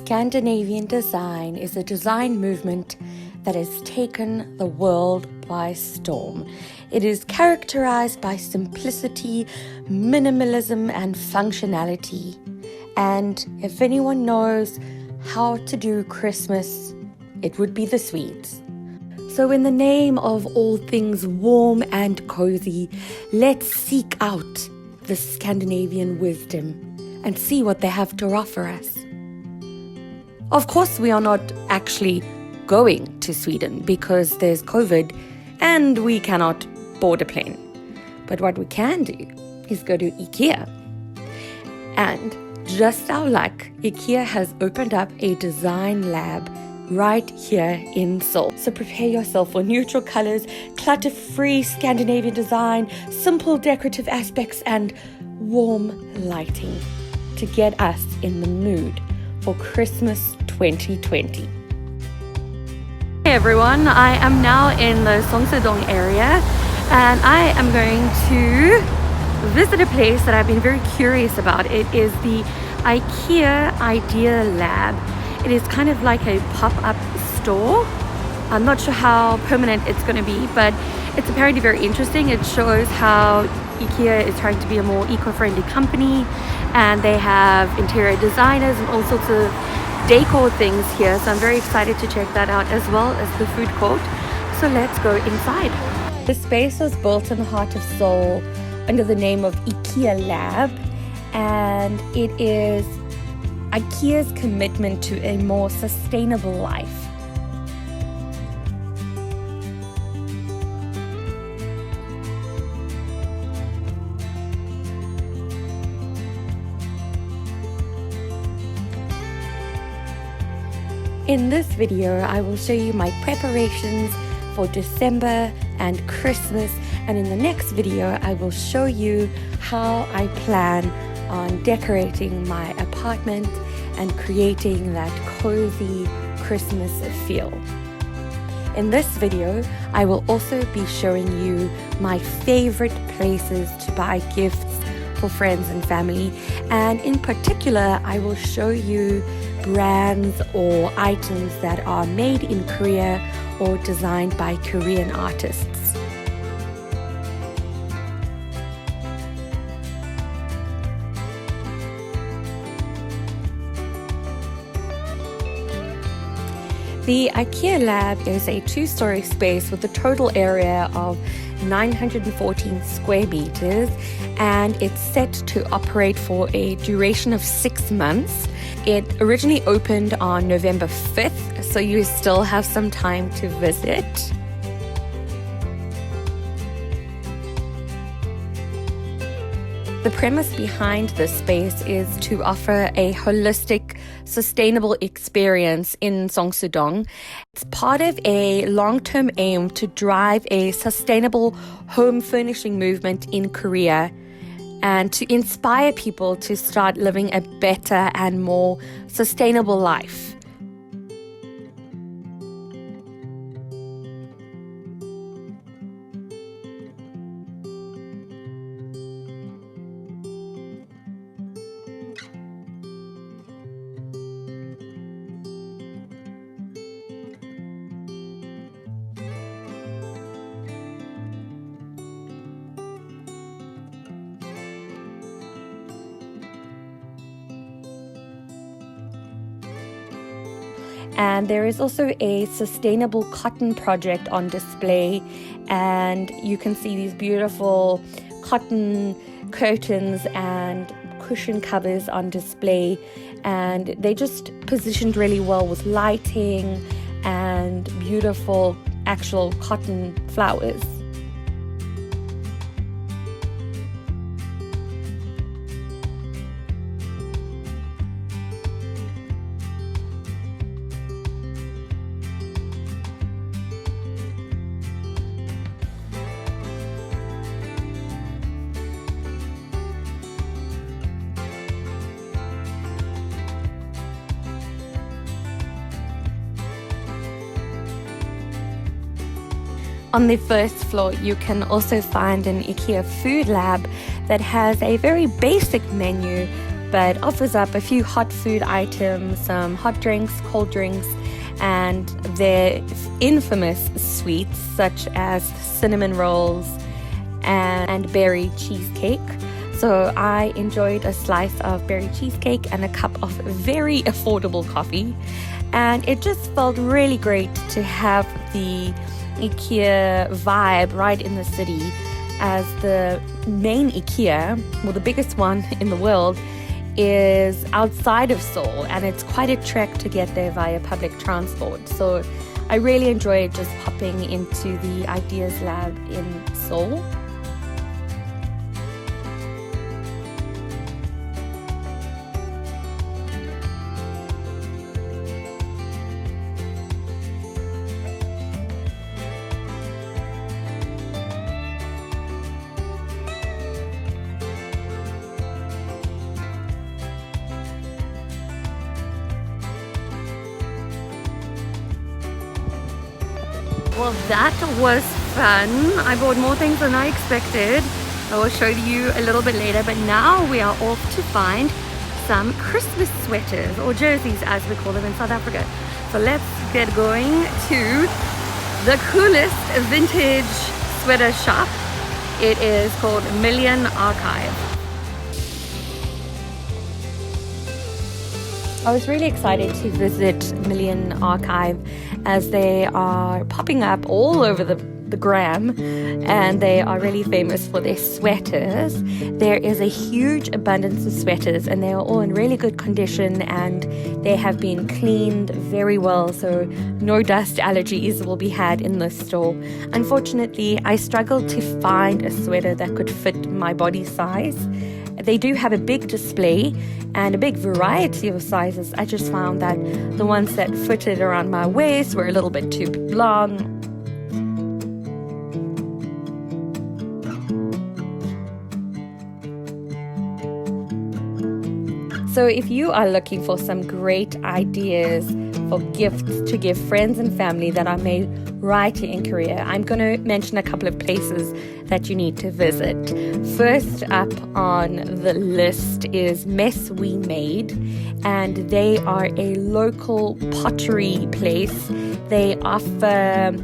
Scandinavian design is a design movement that has taken the world by storm. It is characterized by simplicity, minimalism, and functionality. And if anyone knows how to do Christmas, it would be the Swedes. So in the name of all things warm and cozy, let's seek out the Scandinavian wisdom and see what they have to offer us. Of course, we are not actually going to Sweden because there's COVID and we cannot board a plane. But what we can do is go to Ikea. And just our luck, Ikea has opened up a design lab right here in Seoul. So prepare yourself for neutral colors, clutter-free Scandinavian design, simple decorative aspects, and warm lighting to get us in the mood for Christmas 2020. Hey everyone, I am now in the Seongsu-dong area and I am going to visit a place that I've been very curious about. It is the Ikea Ideas Lab. It is kind of like a pop-up store. I'm not sure how permanent it's going to be, but it's apparently very interesting. It shows how Ikea is trying to be a more eco-friendly company, and they have interior designers and all sorts of decor things here. So I'm very excited to check that out, as well as the food court. So let's go inside. The space was built in the heart of Seoul under the name of Ikea Lab, and it is IKEA's commitment to a more sustainable life. In this video, I will show you my preparations for December and Christmas, and in the next video, I will show you how I plan on decorating my apartment and creating that cozy Christmas feel. In this video, I will also be showing you my favorite places to buy gifts for friends and family, and in particular, I will show you brands or items that are made in Korea or designed by Korean artists. The IKEA Lab is a two-story space with a total area of 914 square meters, and it's set to operate for a duration of 6 months. It originally opened on November 5th, so you still have some time to visit. The premise behind this space is to offer a holistic, sustainable experience in Seongsudong. It's part of a long-term aim to drive a sustainable home furnishing movement in Korea and to inspire people to start living a better and more sustainable life. And there is also a sustainable cotton project on display, and you can see these beautiful cotton curtains and cushion covers on display, and they just positioned really well with lighting and beautiful actual cotton flowers. On the first floor, you can also find an IKEA food lab that has a very basic menu but offers up a few hot food items, some hot drinks, cold drinks, and their infamous sweets such as cinnamon rolls and berry cheesecake. So I enjoyed a slice of berry cheesecake and a cup of very affordable coffee, and it just felt really great to have the IKEA vibe right in the city, as the main IKEA, well, the biggest one in the world, is outside of Seoul, and it's quite a trek to get there via public transport. So I really enjoyed just popping into the Ideas Lab in Seoul. Well, that was fun. I bought more things than I expected. I will show you a little bit later, but now we are off to find some Christmas sweaters, or jerseys as we call them in South Africa. So let's get going to the coolest vintage sweater shop. It is called Million Archive. I was really excited to visit Million Archive, as they are popping up all over the gram, and they are really famous for their sweaters. There is a huge abundance of sweaters, and they are all in really good condition, and they have been cleaned very well, so no dust allergies will be had in this store. Unfortunately, I struggled to find a sweater that could fit my body size. They do have a big display and a big variety of sizes. I just found that the ones that fitted around my waist were a little bit too long. So if you are looking for some great ideas for gifts to give friends and family that are made right here in Korea, I'm going to mention a couple of places that you need to visit. First up on the list is Mess We Made, and they are a local pottery place. They offer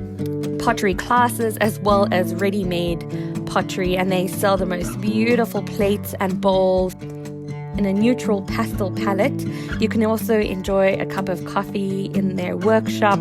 pottery classes as well as ready-made pottery, and they sell the most beautiful plates and bowls in a neutral pastel palette. You can also enjoy a cup of coffee in their workshop.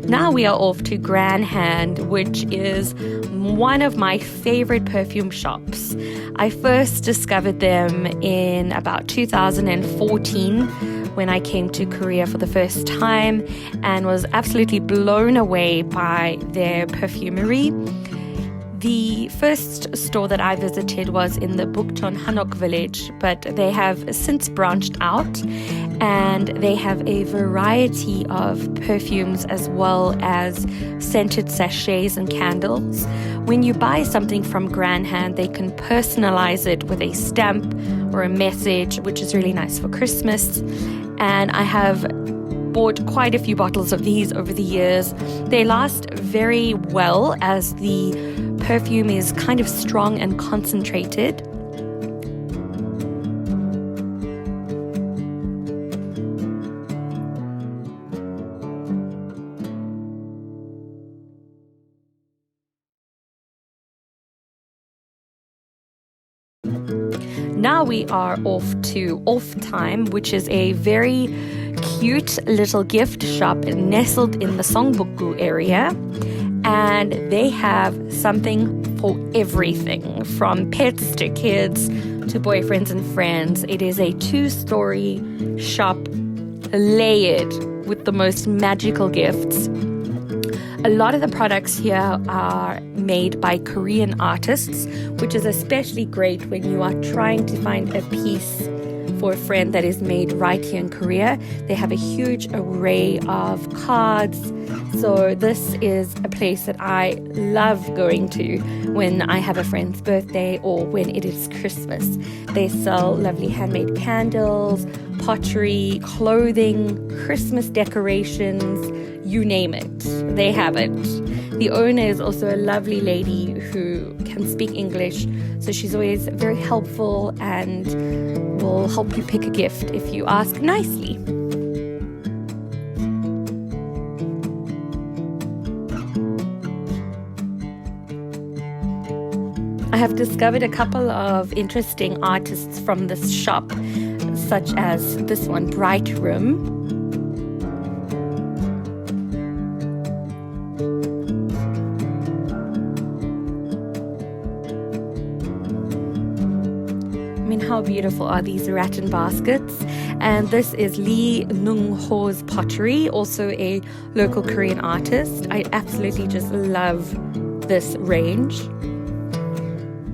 Now we are off to Granhand, which is one of my favorite perfume shops. I first discovered them in about 2014 when I came to Korea for the first time, and was absolutely blown away by their perfumery. The first store that I visited was in the Bukchon Hanok village, but they have since branched out, and they have a variety of perfumes as well as scented sachets and candles. When you buy something from Granhand, they can personalize it with a stamp or a message, which is really nice for Christmas. And I have bought quite a few bottles of these over the years. They last very well, as the perfume is kind of strong and concentrated. Now we are off to Offtime, which is a very cute little gift shop nestled in the Songbukgu area. And they have something for everything, from pets to kids to boyfriends and friends. It is a 2-story shop layered with the most magical gifts. A lot of the products here are made by Korean artists, which is especially great when you are trying to find a piece for a friend that is made right here in Korea. They have a huge array of cards. So this is a place that I love going to when I have a friend's birthday or when it is Christmas. They sell lovely handmade candles, pottery, clothing, Christmas decorations, you name it, they have it. The owner is also a lovely lady who can speak English, so she's always very helpful and will help you pick a gift if you ask nicely. I have discovered a couple of interesting artists from this shop, such as this one, Bright Room. How beautiful are these rattan baskets? And this is Lee Nung-ho's Pottery, also a local Korean artist. I absolutely just love this range.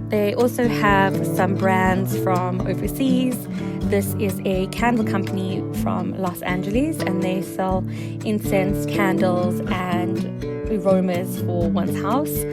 They also have some brands from overseas. This is a candle company from Los Angeles, and they sell incense, candles, and aromas for one's house.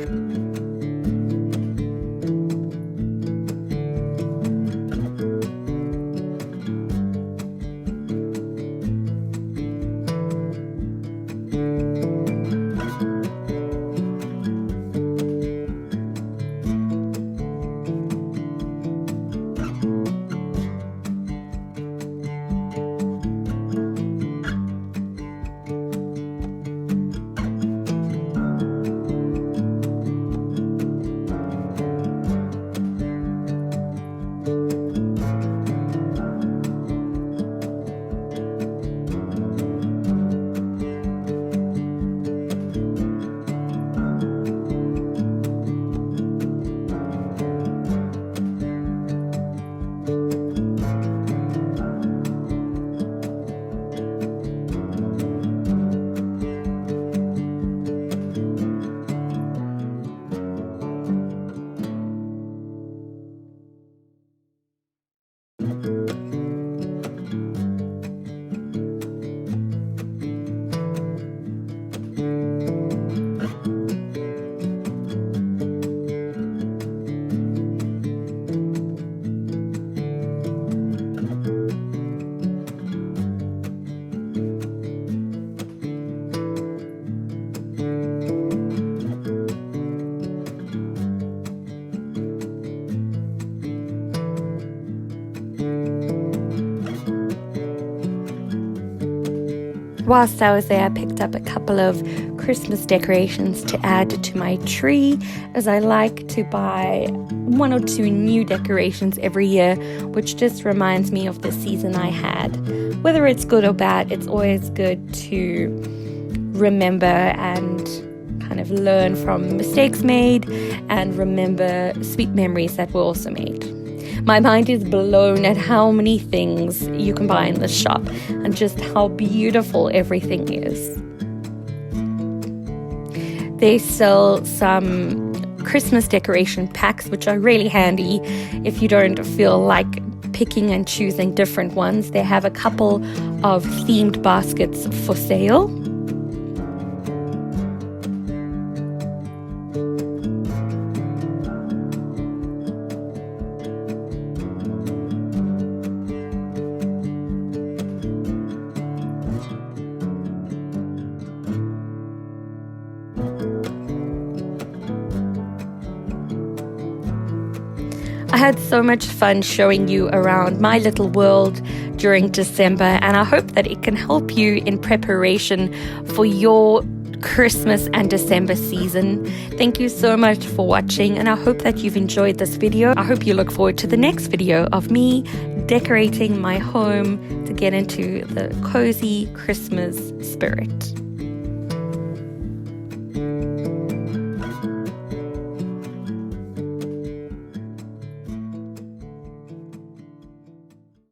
Whilst I was there, I picked up a couple of Christmas decorations to add to my tree, as I like to buy 1 or 2 new decorations every year, which just reminds me of the season I had. Whether it's good or bad, it's always good to remember and kind of learn from mistakes made and remember sweet memories that were also made. My mind is blown at how many things you can buy in this shop and just how beautiful everything is. They sell some Christmas decoration packs, which are really handy if you don't feel like picking and choosing different ones. They have a couple of themed baskets for sale. I had so much fun showing you around my little world during December, and I hope that it can help you in preparation for your Christmas and December season. Thank you so much for watching, and I hope that you've enjoyed this video. I hope you look forward to the next video of me decorating my home to get into the cozy Christmas spirit.